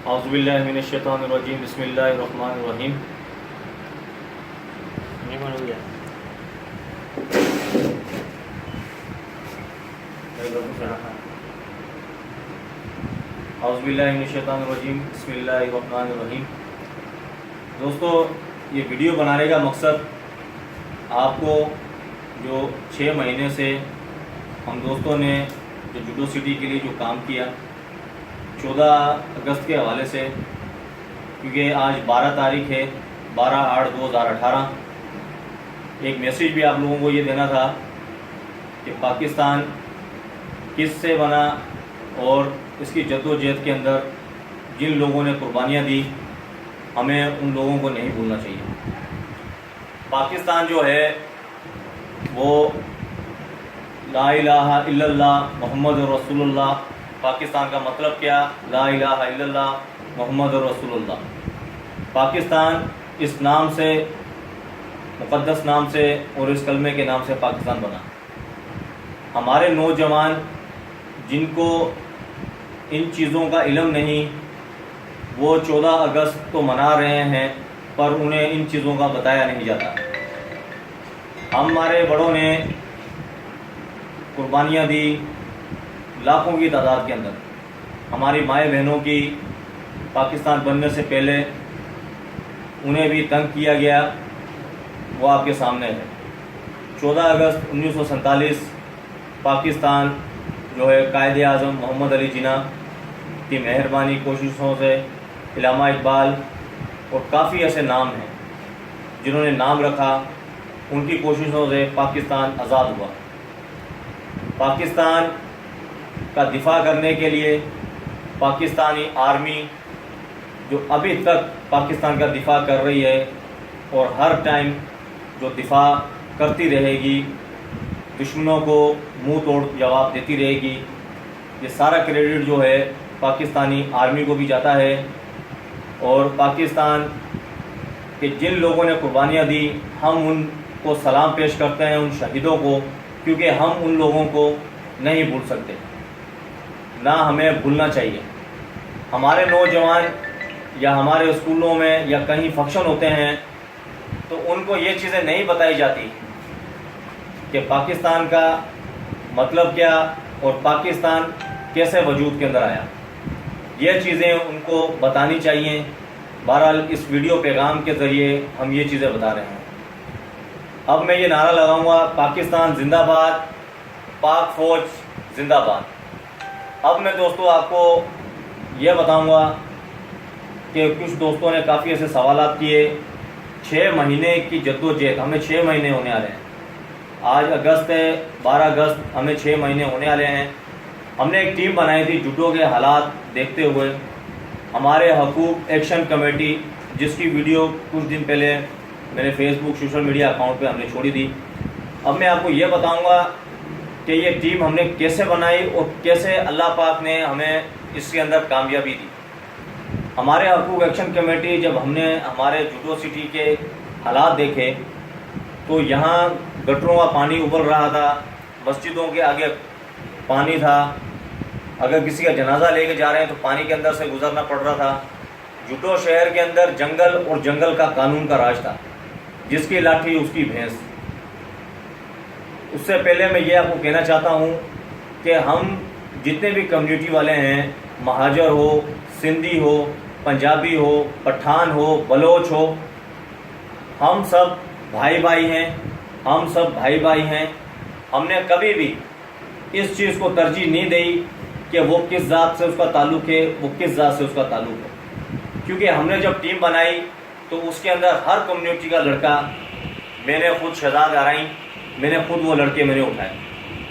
औज़ुबिल्लाहिमिनश्शैतानिर्रजीम बिस्मिल्लाहिर्रहमानिर्रहीम। औज़ुबिल्लाहिमिनश्शैतानिर्रजीम बिस्मिल्लाहिर्रहमानिर्रहीम। दोस्तों, ये वीडियो बनाने का मकसद आपको जो 6 महीने से हम दोस्तों ने जो जूडो सिटी के लिए जो काम किया 14 अगस्त के हवाले से, क्योंकि आज 12 तारीख है, 12/8/2018, एक मैसेज भी आप लोगों को ये देना था कि पाकिस्तान किस से बना और इसकी जद्दोजहद के अंदर जिन लोगों ने कुर्बानियाँ दी, हमें उन लोगों को नहीं भूलना चाहिए। पाकिस्तान जो है वो ला इलाहा इल्लल्लाह मुहम्मद रसूलुल्लाह, पाकिस्तान का मतलब क्या? ला इलाहा इल्लल्लाह मुहम्मद रसूलुल्लाह। पाकिस्तान इस नाम से, मुक़द्दस नाम से और इस कलमे के नाम से पाकिस्तान बना। हमारे नौजवान जिनको इन चीज़ों का इल्म नहीं, वो 14 अगस्त तो मना रहे हैं पर उन्हें इन चीज़ों का बताया नहीं जाता। हमारे बड़ों ने कुर्बानियाँ दी लाखों की तादाद के अंदर। हमारी माएँ बहनों की पाकिस्तान बनने से पहले उन्हें भी तंग किया गया, वो आपके सामने है। 14 अगस्त 1947 पाकिस्तान जो है कायदे आज़म मोहम्मद अली जिन्ना की मेहरबानी कोशिशों से, इल्लामा इकबाल और काफ़ी ऐसे नाम हैं जिन्होंने नाम रखा, उनकी कोशिशों से पाकिस्तान आज़ाद हुआ। पाकिस्तान का दिफा करने के लिए पाकिस्तानी आर्मी जो अभी तक पाकिस्तान का दिफा कर रही है और हर टाइम जो दिफा करती रहेगी, दुश्मनों को मुंह तोड़ जवाब देती रहेगी, ये सारा क्रेडिट जो है पाकिस्तानी आर्मी को भी जाता है। और पाकिस्तान के जिन लोगों ने कुर्बानियाँ दी, हम उनको सलाम पेश करते हैं, उन शहीदों को, क्योंकि हम उन लोगों को नहीं भूल सकते, ना हमें भूलना चाहिए। हमारे नौजवान या हमारे स्कूलों में या कहीं फंक्शन होते हैं तो उनको ये चीज़ें नहीं बताई जाती कि पाकिस्तान का मतलब क्या और पाकिस्तान कैसे वजूद के अंदर आया। ये चीज़ें उनको बतानी चाहिए। बहरहाल इस वीडियो पैगाम के ज़रिए हम ये चीज़ें बता रहे हैं। अब मैं ये नारा लगाऊंगा, पाकिस्तान जिंदाबाद, पाक फ़ौज जिंदाबाद। अब मैं दोस्तों आपको ये बताऊंगा कि कुछ दोस्तों ने काफ़ी ऐसे सवालात किए। 6 महीने की जद्दोजहद, हमें 6 महीने होने वाले हैं। आज अगस्त है, 12 अगस्त, हमें 6 महीने होने वाले हैं। हमने एक टीम बनाई थी जूडो के हालात देखते हुए, हमारे हकूक़ एक्शन कमेटी, जिसकी वीडियो कुछ दिन पहले मैंने फेसबुक सोशल मीडिया अकाउंट पे हमने छोड़ी थी। अब मैं आपको ये बताऊंगा कि ये टीम हमने कैसे बनाई और कैसे अल्लाह पाक ने हमें इसके अंदर कामयाबी दी। हमारे हकूक़ एक्शन कमेटी, जब हमने हमारे जूडो सिटी के हालात देखे तो यहाँ गटरों का पानी उबल रहा था, मस्जिदों के आगे पानी था, अगर किसी का जनाजा लेके जा रहे हैं तो पानी के अंदर से गुजरना पड़ रहा था। जूडो शहर के अंदर जंगल और जंगल का कानून का राज था, जिसकी लाठी उसकी भैंस। उससे पहले मैं ये आपको कहना चाहता हूँ कि हम जितने भी कम्युनिटी वाले हैं, महाजर हो, सिंधी हो, पंजाबी हो, पठान हो, बलोच हो, हम सब भाई भाई हैं, हम सब भाई भाई हैं। हमने कभी भी इस चीज़ को तरजीह नहीं दी कि वो किस ज़ात से उसका ताल्लुक़ है, वो किस ज़ात से उसका ताल्लुक़ है, क्योंकि हमने जब टीम बनाई तो उसके अंदर हर कम्युनिटी का लड़का, मैंने खुद शहजाद आरई, मैंने खुद वो लड़के मैंने उठाए,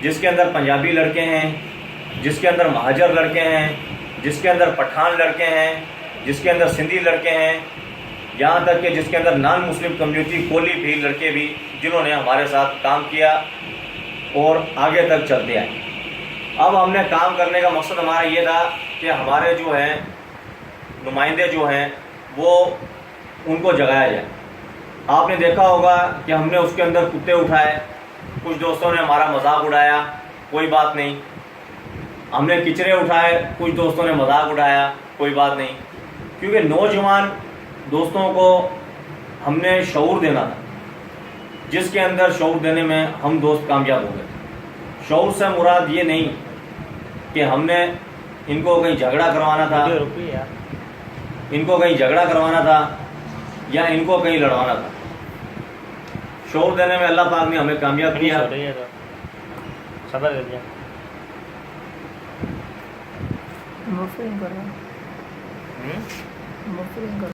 जिसके अंदर पंजाबी लड़के हैं, जिसके अंदर महाजर लड़के हैं, जिसके अंदर पठान लड़के हैं, जिसके अंदर सिंधी लड़के हैं, यहाँ तक कि जिसके अंदर नॉन मुस्लिम कम्युनिटी कोली भी लड़के भी, जिन्होंने हमारे साथ काम किया और आगे तक चलते आए। अब हमने काम करने का मकसद हमारा ये था कि हमारे जो हैं नुमाइंदे जो हैं वो उनको जगाया जाए। आपने देखा होगा कि हमने उसके अंदर कुत्ते उठाए, कुछ दोस्तों ने हमारा मजाक उड़ाया, कोई बात नहीं। हमने किचरे उठाए, कुछ दोस्तों ने मजाक उड़ाया, कोई बात नहीं। کیونکہ نوجوان دوستوں کو ہم نے شعور دینا تھا، جس کے اندر شعور دینے میں ہم دوست کامیاب ہو گئے۔ شعور سے مراد یہ نہیں کہ ہم نے ان کو کہیں جھگڑا کروانا تھا، یا ان کو کہیں لڑوانا تھا۔ شعور دینے میں اللہ پاک نے ہمیں کامیاب کیا۔ مفرین کرو